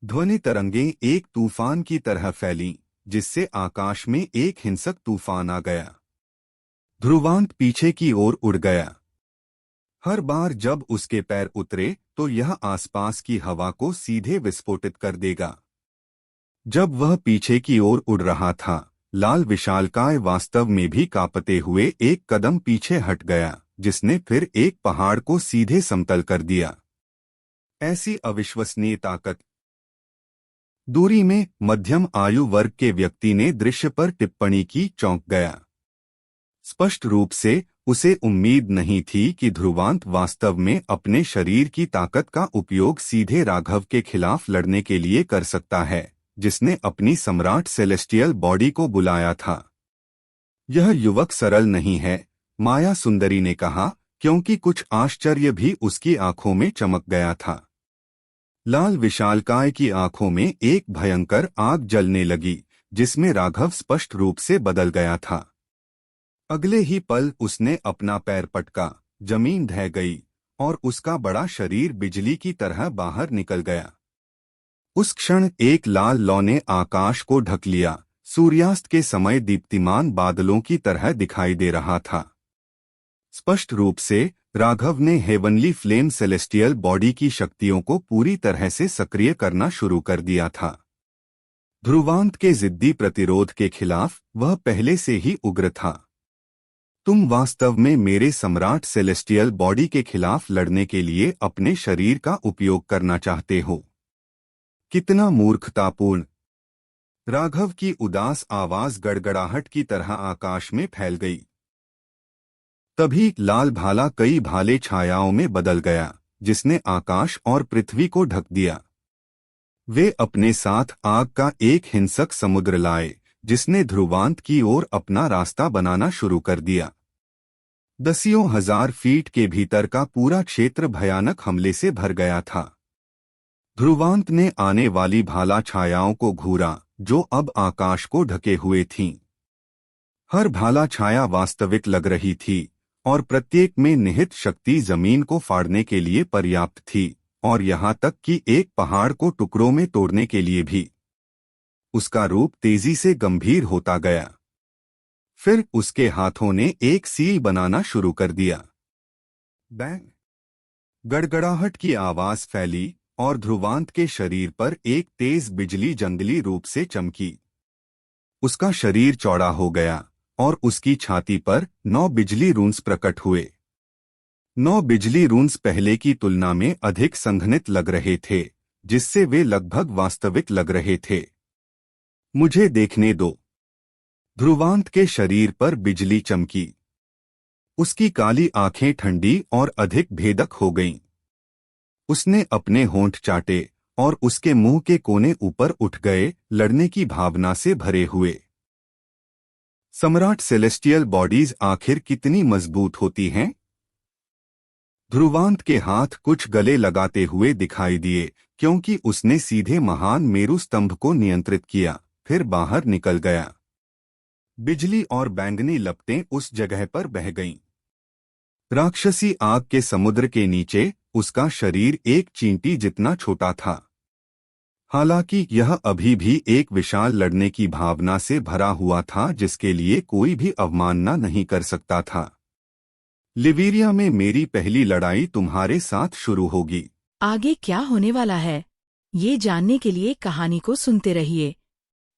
ध्वनि तरंगें एक तूफान की तरह फैलीं, जिससे आकाश में एक हिंसक तूफान आ गया। ध्रुवांत पीछे की ओर उड़ गया। हर बार जब उसके पैर उतरे तो यह आसपास की हवा को सीधे विस्फोटित कर देगा। जब वह पीछे की ओर उड़ रहा था, लाल विशालकाय वास्तव में भी कांपते हुए एक कदम पीछे हट गया, जिसने फिर एक पहाड़ को सीधे समतल कर दिया। ऐसी अविश्वसनीय ताकत। दूरी में मध्यम आयु वर्ग के व्यक्ति ने दृश्य पर टिप्पणी की, चौंक गया। स्पष्ट रूप से उसे उम्मीद नहीं थी कि ध्रुवांत वास्तव में अपने शरीर की ताकत का उपयोग सीधे राघव के खिलाफ लड़ने के लिए कर सकता है, जिसने अपनी सम्राट सेलेस्टियल बॉडी को बुलाया था। यह युवक सरल नहीं है, माया सुंदरी ने कहा, क्योंकि कुछ आश्चर्य भी उसकी आंखों में चमक गया था। लाल विशालकाय की आंखों में एक भयंकर आग जलने लगी, जिसमें राघव स्पष्ट रूप से बदल गया था। अगले ही पल उसने अपना पैर पटका, जमीन ढह गई और उसका बड़ा शरीर बिजली की तरह बाहर निकल गया। उस क्षण एक लाल लौ ने आकाश को ढक लिया, सूर्यास्त के समय दीप्तिमान बादलों की तरह दिखाई दे रहा था। स्पष्ट रूप से राघव ने हेवनली फ्लेम सेलेस्टियल बॉडी की शक्तियों को पूरी तरह से सक्रिय करना शुरू कर दिया था। ध्रुवांत के जिद्दी प्रतिरोध के खिलाफ वह पहले से ही उग्र था। तुम वास्तव में मेरे सम्राट सेलेस्टियल बॉडी के खिलाफ लड़ने के लिए अपने शरीर का उपयोग करना चाहते हो? कितना मूर्खतापूर्ण! राघव की उदास आवाज गड़गड़ाहट की तरह आकाश में फैल गई। तभी लाल भाला कई भाले छायाओं में बदल गया, जिसने आकाश और पृथ्वी को ढक दिया। वे अपने साथ आग का एक हिंसक समुद्र लाए, जिसने ध्रुवांत की ओर अपना रास्ता बनाना शुरू कर दिया। दसियों हजार फीट के भीतर का पूरा क्षेत्र भयानक हमले से भर गया था। ध्रुवांत ने आने वाली भाला छायाओं को घूरा, जो अब आकाश को ढके हुए थीं। हर भाला छाया वास्तविक लग रही थी और प्रत्येक में निहित शक्ति जमीन को फाड़ने के लिए पर्याप्त थी, और यहाँ तक कि एक पहाड़ को टुकड़ों में तोड़ने के लिए भी। उसका रूप तेजी से गंभीर होता गया। फिर उसके हाथों ने एक सील बनाना शुरू कर दिया। बैंग! गड़गड़ाहट की आवाज फैली और ध्रुवांत के शरीर पर एक तेज बिजली जंगली रूप से चमकी। उसका शरीर चौड़ा हो गया और उसकी छाती पर 9 बिजली रून्स प्रकट हुए। 9 बिजली रून्स पहले की तुलना में अधिक संघनित लग रहे थे, जिससे वे लगभग वास्तविक लग रहे थे। मुझे देखने दो। ध्रुवांत के शरीर पर बिजली चमकी। उसकी काली आंखें ठंडी और अधिक भेदक हो गईं। उसने अपने होंठ चाटे और उसके मुंह के कोने ऊपर उठ गए, लड़ने की भावना से भरे हुए। सम्राट सेलेस्टियल बॉडीज आखिर कितनी मजबूत होती हैं? ध्रुवांत के हाथ कुछ गले लगाते हुए दिखाई दिए, क्योंकि उसने सीधे महान मेरु स्तंभ को नियंत्रित किया, फिर बाहर निकल गया। बिजली और बैंगनी लपटें उस जगह पर बह गईं। राक्षसी आग के समुद्र के नीचे उसका शरीर एक चींटी जितना छोटा था। हालांकि यह अभी भी एक विशाल लड़ने की भावना से भरा हुआ था, जिसके लिए कोई भी अवमानना नहीं कर सकता था। लिवेरिया में मेरी पहली लड़ाई तुम्हारे साथ शुरू होगी। आगे क्या होने वाला है, ये जानने के लिए कहानी को सुनते रहिए।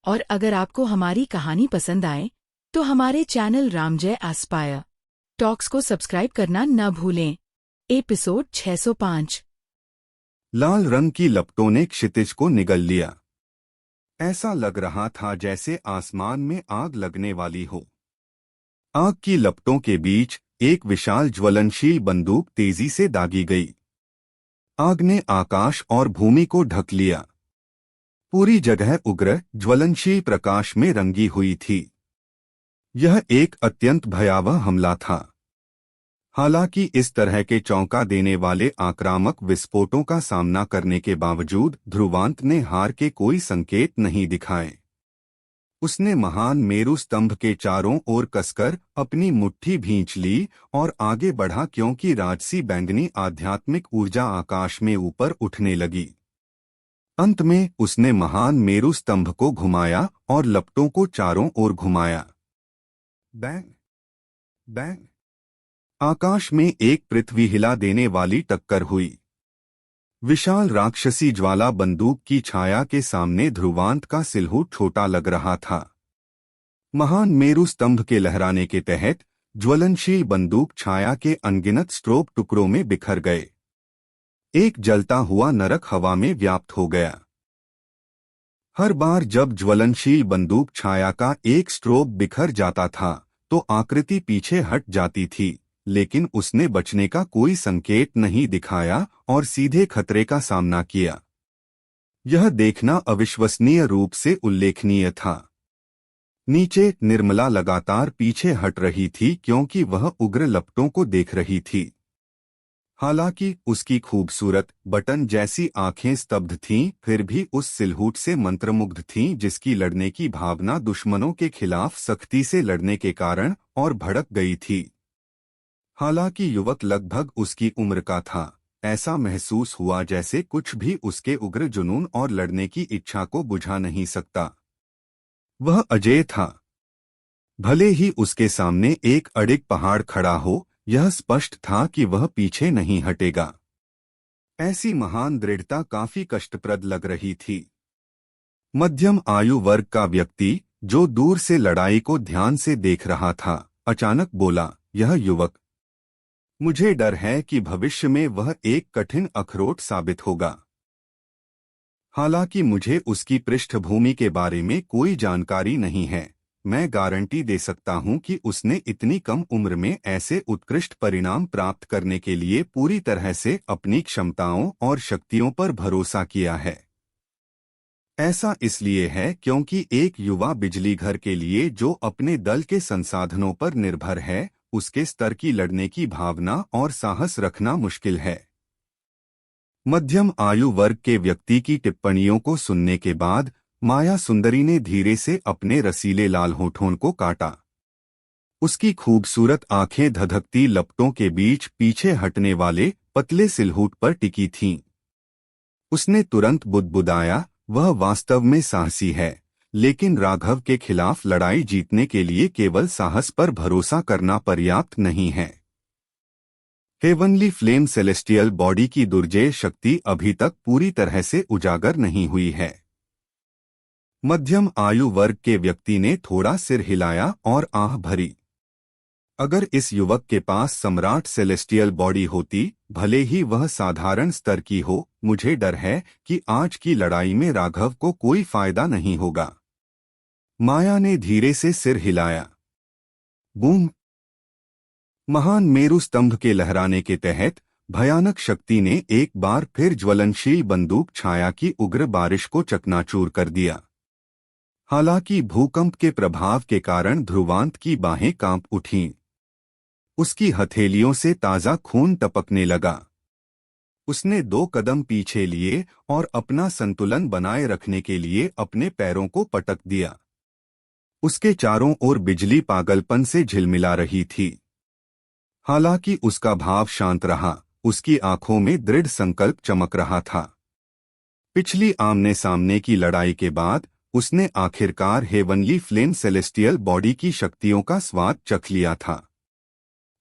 और अगर आपको हमारी कहानी पसंद आए तो हमारे चैनल रामजय एस्पायर टॉक्स को सब्सक्राइब करना न भूलें। एपिसोड 605। लाल रंग की लपटों ने क्षितिज को निगल लिया। ऐसा लग रहा था जैसे आसमान में आग लगने वाली हो। आग की लपटों के बीच एक विशाल ज्वलनशील बंदूक तेजी से दागी गई। आग ने आकाश और भूमि को ढक लिया। पूरी जगह उग्र ज्वलनशील प्रकाश में रंगी हुई थी। यह एक अत्यंत भयावह हमला था। हालांकि इस तरह के चौंका देने वाले आक्रामक विस्फोटों का सामना करने के बावजूद ध्रुवांत ने हार के कोई संकेत नहीं दिखाए। उसने महान मेरु स्तंभ के चारों ओर कसकर अपनी मुट्ठी भींच ली और आगे बढ़ा, क्योंकि राजसी बैंगनी आध्यात्मिक ऊर्जा आकाश में ऊपर उठने लगी। अंत में उसने महान मेरु स्तंभ को घुमाया और लपटों को चारों ओर घुमाया। बैंग! बैंग! आकाश में एक पृथ्वी हिला देने वाली टक्कर हुई। विशाल राक्षसी ज्वाला बंदूक की छाया के सामने ध्रुवांत का सिलहूट छोटा लग रहा था। महान मेरु स्तंभ के लहराने के तहत ज्वलनशील बंदूक छाया के अनगिनत स्ट्रोब टुकड़ों में बिखर गए। एक जलता हुआ नरक हवा में व्याप्त हो गया। हर बार जब ज्वलनशील बंदूक छाया का एक स्ट्रोब बिखर जाता था तो आकृति पीछे हट जाती थी, लेकिन उसने बचने का कोई संकेत नहीं दिखाया और सीधे खतरे का सामना किया। यह देखना अविश्वसनीय रूप से उल्लेखनीय था। नीचे निर्मला लगातार पीछे हट रही थी, क्योंकि वह उग्र लपटों को देख रही थी। हालांकि उसकी खूबसूरत बटन जैसी आंखें स्तब्ध थीं, फिर भी उस सिलहूट से मंत्रमुग्ध थीं, जिसकी लड़ने की भावना दुश्मनों के खिलाफ सख्ती से लड़ने के कारण और भड़क गई थी। हालांकि युवक लगभग उसकी उम्र का था, ऐसा महसूस हुआ जैसे कुछ भी उसके उग्र जुनून और लड़ने की इच्छा को बुझा नहीं सकता। वह अजेय था। भले ही उसके सामने एक अडिग पहाड़ खड़ा हो, यह स्पष्ट था कि वह पीछे नहीं हटेगा। ऐसी महान दृढ़ता काफी कष्टप्रद लग रही थी। मध्यम आयु वर्ग का व्यक्ति, जो दूर से लड़ाई को ध्यान से देख रहा था, अचानक बोला, यह युवक, मुझे डर है कि भविष्य में वह एक कठिन अखरोट साबित होगा। हालांकि मुझे उसकी पृष्ठभूमि के बारे में कोई जानकारी नहीं है, मैं गारंटी दे सकता हूं कि उसने इतनी कम उम्र में ऐसे उत्कृष्ट परिणाम प्राप्त करने के लिए पूरी तरह से अपनी क्षमताओं और शक्तियों पर भरोसा किया है। ऐसा इसलिए है क्योंकि एक युवा बिजलीघर के लिए जो अपने दल के संसाधनों पर निर्भर है, उसके स्तर की लड़ने की भावना और साहस रखना मुश्किल है। मध्यम आयु वर्ग के व्यक्ति की टिप्पणियों को सुनने के बाद माया सुंदरी ने धीरे से अपने रसीले लाल होठों को काटा। उसकी खूबसूरत आंखें धधकती लपटों के बीच पीछे हटने वाले पतले सिलहूट पर टिकी थीं। उसने तुरंत बुदबुदाया, वह वास्तव में साहसी है, लेकिन राघव के खिलाफ लड़ाई जीतने के लिए केवल साहस पर भरोसा करना पर्याप्त नहीं है। हेवनली फ्लेम सेलेस्टियल बॉडी की दुर्जेय शक्ति अभी तक पूरी तरह से उजागर नहीं हुई है। मध्यम आयु वर्ग के व्यक्ति ने थोड़ा सिर हिलाया और आह भरी। अगर इस युवक के पास सम्राट सेलेस्टियल बॉडी होती, भले ही वह साधारण स्तर की हो, मुझे डर है कि आज की लड़ाई में राघव को कोई फायदा नहीं होगा। माया ने धीरे से सिर हिलाया। बूम! महान मेरु स्तंभ के लहराने के तहत भयानक शक्ति ने एक बार फिर ज्वलनशील बंदूक छाया की उग्र बारिश को चकनाचूर कर दिया। हालांकि भूकंप के प्रभाव के कारण ध्रुवांत की बाहें कांप उठीं। उसकी हथेलियों से ताजा खून टपकने लगा। उसने 2 कदम पीछे लिए और अपना संतुलन बनाए रखने के लिए अपने पैरों को पटक दिया। उसके चारों ओर बिजली पागलपन से झिलमिला रही थी। हालांकि उसका भाव शांत रहा, उसकी आंखों में दृढ़ संकल्प चमक रहा था। पिछली आमने सामने की लड़ाई के बाद उसने आखिरकार हेवनली फ्लेम सेलेस्टियल बॉडी की शक्तियों का स्वाद चख लिया था।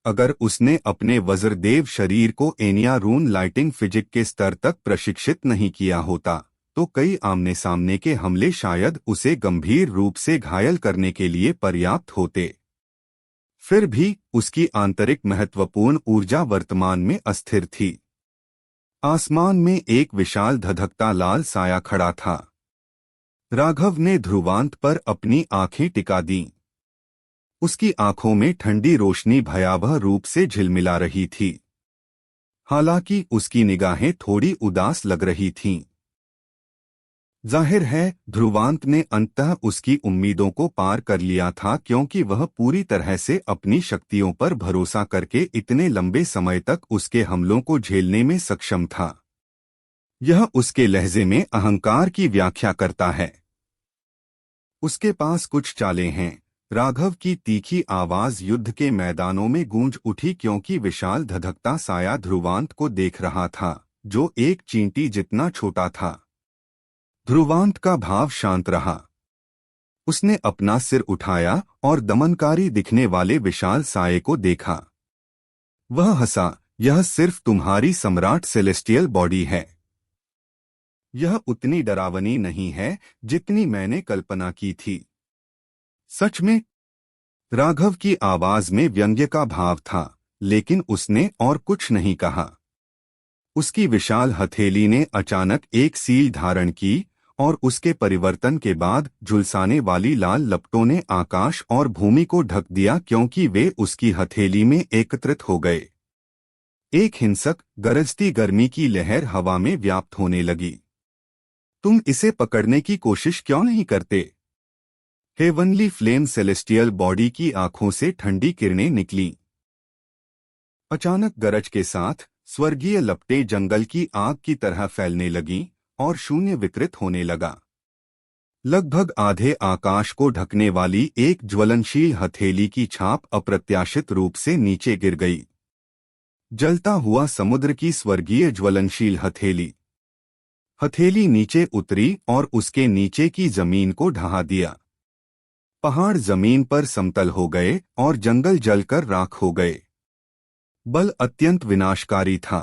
अगर उसने अपने वज्रदेव शरीर को एनिया रून लाइटिंग फिजिक के स्तर तक प्रशिक्षित नहीं किया होता, तो कई आमने सामने के हमले शायद उसे गंभीर रूप से घायल करने के लिए पर्याप्त होते। फिर भी उसकी आंतरिक महत्वपूर्ण ऊर्जा वर्तमान में अस्थिर थी। आसमान में एक विशाल धधकता लाल साया खड़ा था। राघव ने ध्रुवांत पर अपनी आंखें टिका दीं। उसकी आंखों में ठंडी रोशनी भयावह रूप से झिलमिला रही थी। हालांकि उसकी निगाहें थोड़ी उदास लग रही थीं। जाहिर है ध्रुवांत ने अंततः उसकी उम्मीदों को पार कर लिया था, क्योंकि वह पूरी तरह से अपनी शक्तियों पर भरोसा करके इतने लंबे समय तक उसके हमलों को झेलने में सक्षम था। यह उसके लहजे में अहंकार की व्याख्या करता है। उसके पास कुछ चालें हैं। राघव की तीखी आवाज युद्ध के मैदानों में गूंज उठी, क्योंकि विशाल धधकता साया ध्रुवांत को देख रहा था, जो एक चींटी जितना छोटा था। ध्रुवांत का भाव शांत रहा। उसने अपना सिर उठाया और दमनकारी दिखने वाले विशाल साये को देखा। वह हंसा, यह सिर्फ तुम्हारी सम्राट सेलेस्टियल बॉडी है। यह उतनी डरावनी नहीं है जितनी मैंने कल्पना की थी। सच में? राघव की आवाज में व्यंग्य का भाव था, लेकिन उसने और कुछ नहीं कहा। उसकी विशाल हथेली ने अचानक एक सील धारण की और उसके परिवर्तन के बाद झुलसाने वाली लाल लपटों ने आकाश और भूमि को ढक दिया, क्योंकि वे उसकी हथेली में एकत्रित हो गए। एक हिंसक गरजती गर्मी की लहर हवा में व्याप्त होने लगी। तुम इसे पकड़ने की कोशिश क्यों नहीं करते? हेवनली फ्लेम सेलेस्टियल बॉडी की आंखों से ठंडी किरणें निकलीं। अचानक गरज के साथ स्वर्गीय लपटें जंगल की आग की तरह फैलने लगीं और शून्य विकृत होने लगा। लगभग आधे आकाश को ढकने वाली एक ज्वलनशील हथेली की छाप अप्रत्याशित रूप से नीचे गिर गई। जलता हुआ समुद्र की स्वर्गीय ज्वलनशील हथेली। हथेली नीचे उतरी और उसके नीचे की जमीन को ढहा दिया। पहाड़ जमीन पर समतल हो गए और जंगल जलकर राख हो गए। बल अत्यंत विनाशकारी था।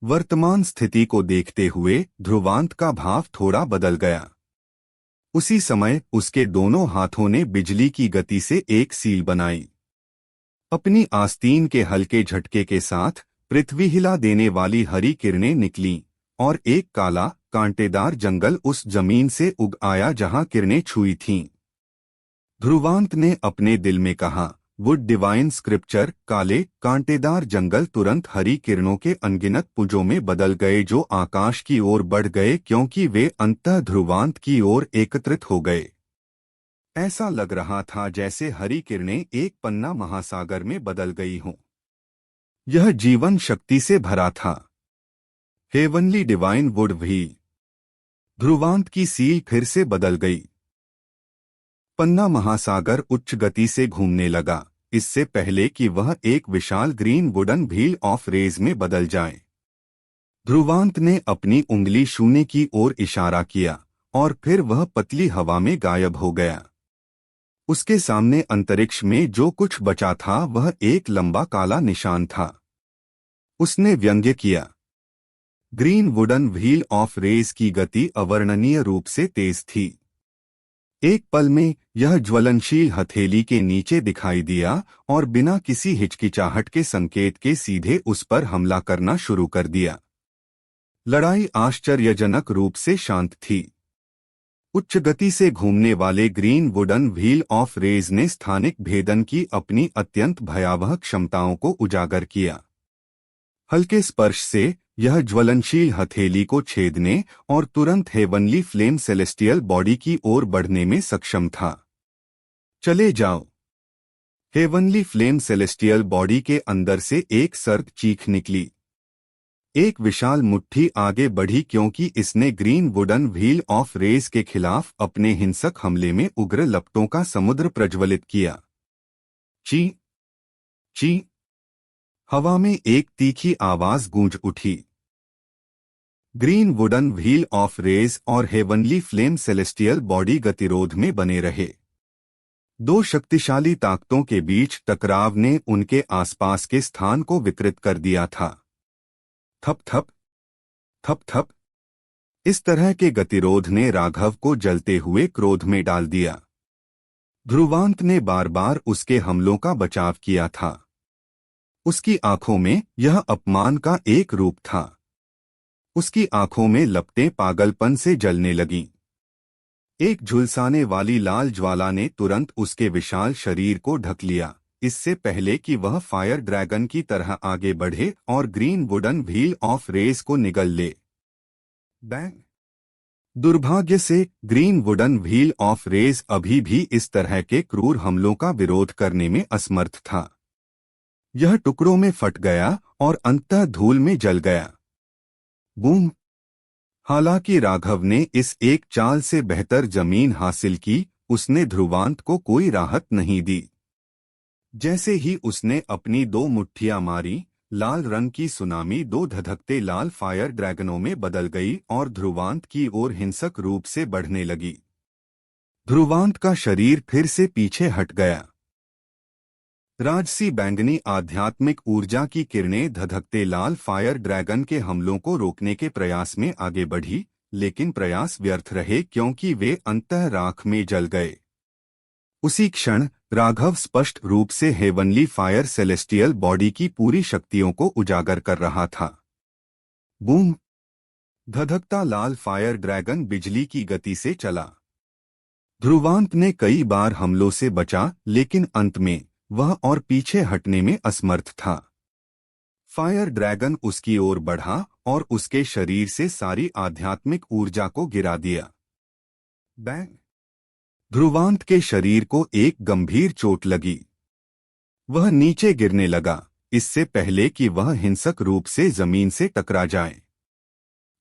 वर्तमान स्थिति को देखते हुए ध्रुवांत का भाव थोड़ा बदल गया। उसी समय उसके दोनों हाथों ने बिजली की गति से एक सील बनाई। अपनी आस्तीन के हल्के झटके के साथ पृथ्वी हिला देने वाली हरी किरणें निकलीं और एक काला कांटेदार जंगल उस जमीन से उग आया जहां किरणें छुई थीं। ध्रुवांत ने अपने दिल में कहा, वुड डिवाइन स्क्रिप्चर। काले कांटेदार जंगल तुरंत हरी किरणों के अनगिनत पुंजों में बदल गए, जो आकाश की ओर बढ़ गए, क्योंकि वे अंततः ध्रुवांत की ओर एकत्रित हो गए। ऐसा लग रहा था जैसे हरी किरणें एक पन्ना महासागर में बदल गई हों। यह जीवन शक्ति से भरा था। हेवनली डिवाइन वुड भी। ध्रुवांत की सील फिर से बदल गई। पन्ना महासागर उच्च गति से घूमने लगा, इससे पहले कि वह एक विशाल green wooden wheel of rage में बदल जाए। ध्रुवांत ने अपनी उंगली छूने की ओर इशारा किया और फिर वह पतली हवा में गायब हो गया। उसके सामने अंतरिक्ष में जो कुछ बचा था वह एक लंबा काला निशान था। उसने व्यंग्य किया। Green wooden wheel of race की गति अवर्णनीय रूप से तेज थी। एक पल में यह ज्वलनशील हथेली के नीचे दिखाई दिया और बिना किसी हिचकिचाहट के संकेत के सीधे उस पर हमला करना शुरू कर दिया। लड़ाई आश्चर्यजनक रूप से शांत थी। उच्च गति से घूमने वाले green wooden wheel of rays ने स्थानिक भेदन की अपनी अत्यंत भयावह क्षमताओं को उजागर किया। हल्के स्पर्श से यह ज्वलनशील हथेली को छेदने और तुरंत हेवनली फ्लेम सेलेस्टियल बॉडी की ओर बढ़ने में सक्षम था। चले जाओ। हेवनली फ्लेम सेलेस्टियल बॉडी के अंदर से एक सर्द चीख निकली। एक विशाल मुट्ठी आगे बढ़ी क्योंकि इसने green wooden wheel of race के खिलाफ अपने हिंसक हमले में उग्र लपटों का समुद्र प्रज्वलित किया। ची ची हवा में एक तीखी आवाज गूंज उठी। Green wooden wheel of race और हेवनली फ्लेम सेलेस्टियल बॉडी गतिरोध में बने रहे। दो शक्तिशाली ताकतों के बीच टकराव ने उनके आसपास के स्थान को विकृत कर दिया था। थप थप थप थप इस तरह के गतिरोध ने राघव को जलते हुए क्रोध में डाल दिया। ध्रुवांत ने बार बार उसके हमलों का बचाव किया था। उसकी आंखों में यह अपमान का एक रूप था। उसकी आंखों में लपटें पागलपन से जलने लगीं। एक झुलसाने वाली लाल ज्वाला ने तुरंत उसके विशाल शरीर को ढक लिया, इससे पहले कि वह फायर ड्रैगन की तरह आगे बढ़े और green wooden wheel of race को निगल ले। बैंग! दुर्भाग्य से green wooden wheel of race अभी भी इस तरह के क्रूर हमलों का विरोध करने में असमर्थ था। यह टुकड़ों में फट गया और अंततः धूल में जल गया। बूम! हालांकि राघव ने इस एक चाल से बेहतर जमीन हासिल की, उसने ध्रुवांत को कोई राहत नहीं दी। जैसे ही उसने अपनी दो मुट्ठियां मारी, लाल रंग की सुनामी दो धधकते लाल फायर ड्रैगनों में बदल गई और ध्रुवांत की ओर हिंसक रूप से बढ़ने लगी। ध्रुवांत का शरीर फिर से पीछे हट गया। राजसी बैंगनी आध्यात्मिक ऊर्जा की किरणें धधकते लाल फायर ड्रैगन के हमलों को रोकने के प्रयास में आगे बढ़ी, लेकिन प्रयास व्यर्थ रहे क्योंकि वे अंततः राख में जल गए। उसी क्षण राघव स्पष्ट रूप से हेवनली फायर सेलेस्टियल बॉडी की पूरी शक्तियों को उजागर कर रहा था। बूम! धधकता लाल फायर ड्रैगन बिजली की गति से चला। ध्रुवांत ने कई बार हमलों से बचा, लेकिन अंत में वह और पीछे हटने में असमर्थ था। फायर ड्रैगन उसकी ओर बढ़ा और उसके शरीर से सारी आध्यात्मिक ऊर्जा को गिरा दिया। बैंग! ध्रुवांत के शरीर को एक गंभीर चोट लगी। वह नीचे गिरने लगा, इससे पहले कि वह हिंसक रूप से जमीन से टकरा जाए।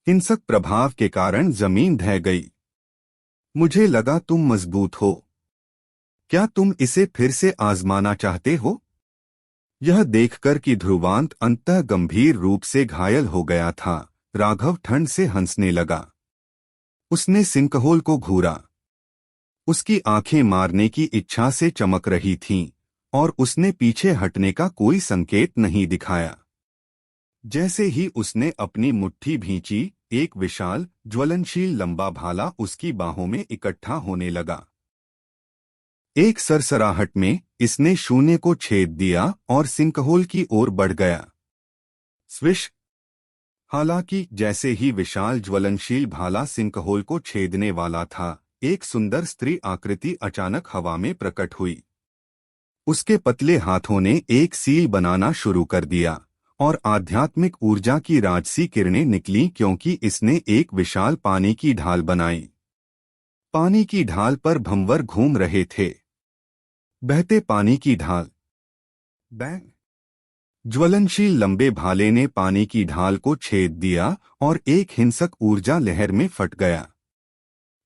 हिंसक प्रभाव के कारण जमीन ढह गई। मुझे लगा तुम मजबूत हो। क्या तुम इसे फिर से आजमाना चाहते हो? यह देखकर कि ध्रुवांत अंततः गंभीर रूप से घायल हो गया था, राघव ठंड से हंसने लगा। उसने सिंकहोल को घूरा। उसकी आंखें मारने की इच्छा से चमक रही थीं और उसने पीछे हटने का कोई संकेत नहीं दिखाया। जैसे ही उसने अपनी मुट्ठी भींची, एक विशाल ज्वलनशील लंबा भाला उसकी बाहों में इकट्ठा होने लगा। एक सरसराहट में इसने शून्य को छेद दिया और सिंकहोल की ओर बढ़ गया। स्विश! हालांकि जैसे ही विशाल ज्वलनशील भाला सिंकहोल को छेदने वाला था, एक सुंदर स्त्री आकृति अचानक हवा में प्रकट हुई। उसके पतले हाथों ने एक सील बनाना शुरू कर दिया और आध्यात्मिक ऊर्जा की राजसी किरणें निकलीं क्योंकि इसने एक विशाल पानी की ढाल बनाई। पानी की ढाल पर भंवर घूम रहे थे। बहते पानी की ढाल। बैंग! ज्वलनशील लंबे भाले ने पानी की ढाल को छेद दिया और एक हिंसक ऊर्जा लहर में फट गया।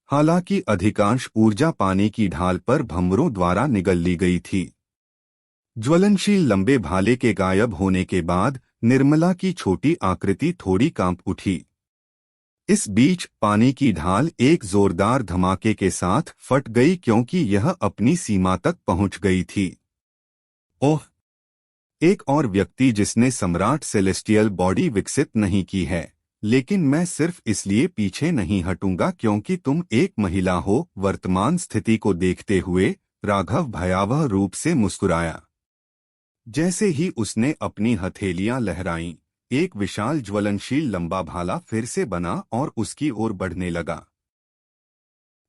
हालांकि अधिकांश ऊर्जा पानी की ढाल पर भंवरों द्वारा निगल ली गई थी। ज्वलनशील लंबे भाले के गायब होने के बाद निर्मला की छोटी आकृति थोड़ी कांप उठी। इस बीच पानी की ढाल एक जोरदार धमाके के साथ फट गई क्योंकि यह अपनी सीमा तक पहुंच गई थी। ओह! एक और व्यक्ति जिसने सम्राट सेलेस्टियल बॉडी विकसित नहीं की है, लेकिन मैं सिर्फ इसलिए पीछे नहीं हटूंगा क्योंकि तुम एक महिला हो। वर्तमान स्थिति को देखते हुए राघव भयावह रूप से मुस्कुराया। जैसे ही उसने अपनी हथेलियां लहराईं, एक विशाल ज्वलनशील लंबा भाला फिर से बना और उसकी ओर बढ़ने लगा।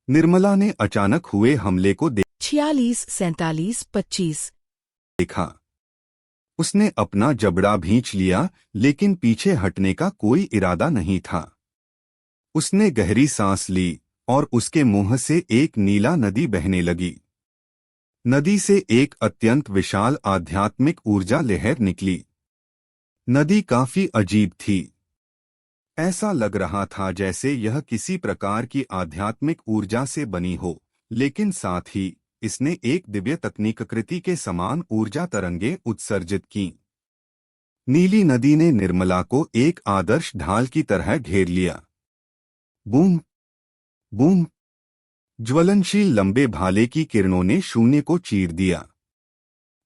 निर्मला ने अचानक हुए हमले को 46, 47, 25। देखा। उसने अपना जबड़ा भींच लिया, लेकिन पीछे हटने का कोई इरादा नहीं था। उसने गहरी सांस ली और उसके मुंह से एक नीला नदी बहने लगी। नदी से एक अत्यंत विशाल आध्यात्मिक ऊर्जा लहर निकली। नदी काफी अजीब थी। ऐसा लग रहा था जैसे यह किसी प्रकार की आध्यात्मिक ऊर्जा से बनी हो, लेकिन साथ ही इसने एक दिव्य तकनीककृति के समान ऊर्जा तरंगे उत्सर्जित की। नीली नदी ने निर्मला को एक आदर्श ढाल की तरह घेर लिया। बूम बूम, ज्वलनशील लंबे भाले की किरणों ने शून्य को चीर दिया।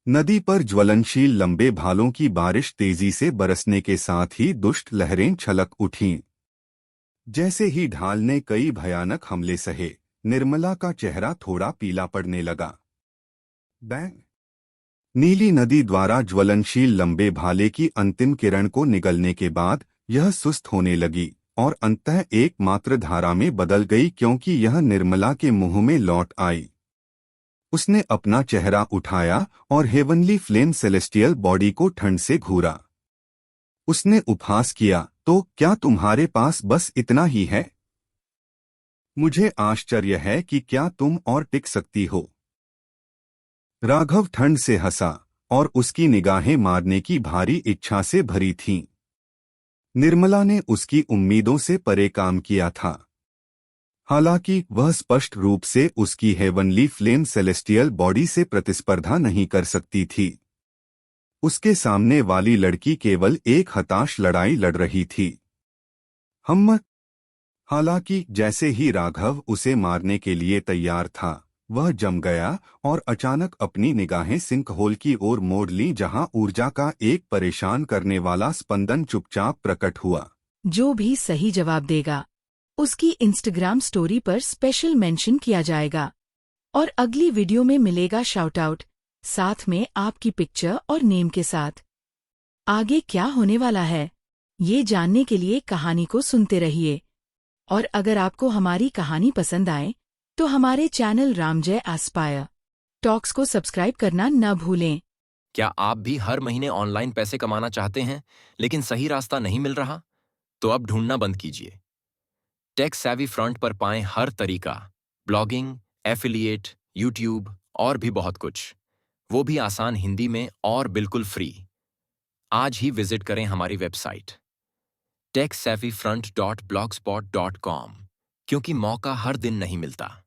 नदी पर ज्वलनशील लंबे भालों की बारिश तेजी से बरसने के साथ ही दुष्ट लहरें छलक उठीं। जैसे ही ढाल ने कई भयानक हमले सहे, निर्मला का चेहरा थोड़ा पीला पड़ने लगा। बैंग! नीली नदी द्वारा ज्वलनशील लंबे भाले की अंतिम किरण को निगलने के बाद यह सुस्त होने लगी और अंततः एकमात्र धारा में बदल गई क्योंकि यह निर्मला के मुंह में लौट आई। उसने अपना चेहरा उठाया और हेवनली फ्लेम सेलेस्टियल बॉडी को ठंड से घूरा। उसने उपहास किया, तो क्या तुम्हारे पास बस इतना ही है? मुझे आश्चर्य है कि क्या तुम और टिक सकती हो। राघव ठंड से हंसा और उसकी निगाहें मारने की भारी इच्छा से भरी थीं। निर्मला ने उसकी उम्मीदों से परे काम किया था। हालांकि वह स्पष्ट रूप से उसकी हेवनली फ्लेम सेलेस्टियल बॉडी से प्रतिस्पर्धा नहीं कर सकती थी। उसके सामने वाली लड़की केवल एक हताश लड़ाई लड़ रही थी। हालांकि जैसे ही राघव उसे मारने के लिए तैयार था, वह जम गया और अचानक अपनी निगाहें सिंक होल की ओर मोड़ लीं जहां ऊर्जा का एक परेशान करने वाला स्पंदन चुपचाप प्रकट हुआ। जो भी सही जवाब देगा उसकी इंस्टाग्राम स्टोरी पर स्पेशल मेंशन किया जाएगा और अगली वीडियो में मिलेगा शाउट आउट, साथ में आपकी पिक्चर और नेम के साथ। आगे क्या होने वाला है, ये जानने के लिए कहानी को सुनते रहिए। और अगर आपको हमारी कहानी पसंद आए तो हमारे चैनल रामजय एस्पायर टॉक्स को सब्सक्राइब करना न भूलें। क्या आप भी हर महीने ऑनलाइन पैसे कमाना चाहते हैं लेकिन सही रास्ता नहीं मिल रहा? तो अब ढूंढना बंद कीजिए। टेक सैवी फ्रंट पर पाएं हर तरीका, ब्लॉगिंग, एफिलिएट, यूट्यूब और भी बहुत कुछ, वो भी आसान हिंदी में और बिल्कुल फ्री। आज ही विजिट करें हमारी वेबसाइट techsavvyfront.blogspot.com, क्योंकि मौका हर दिन नहीं मिलता।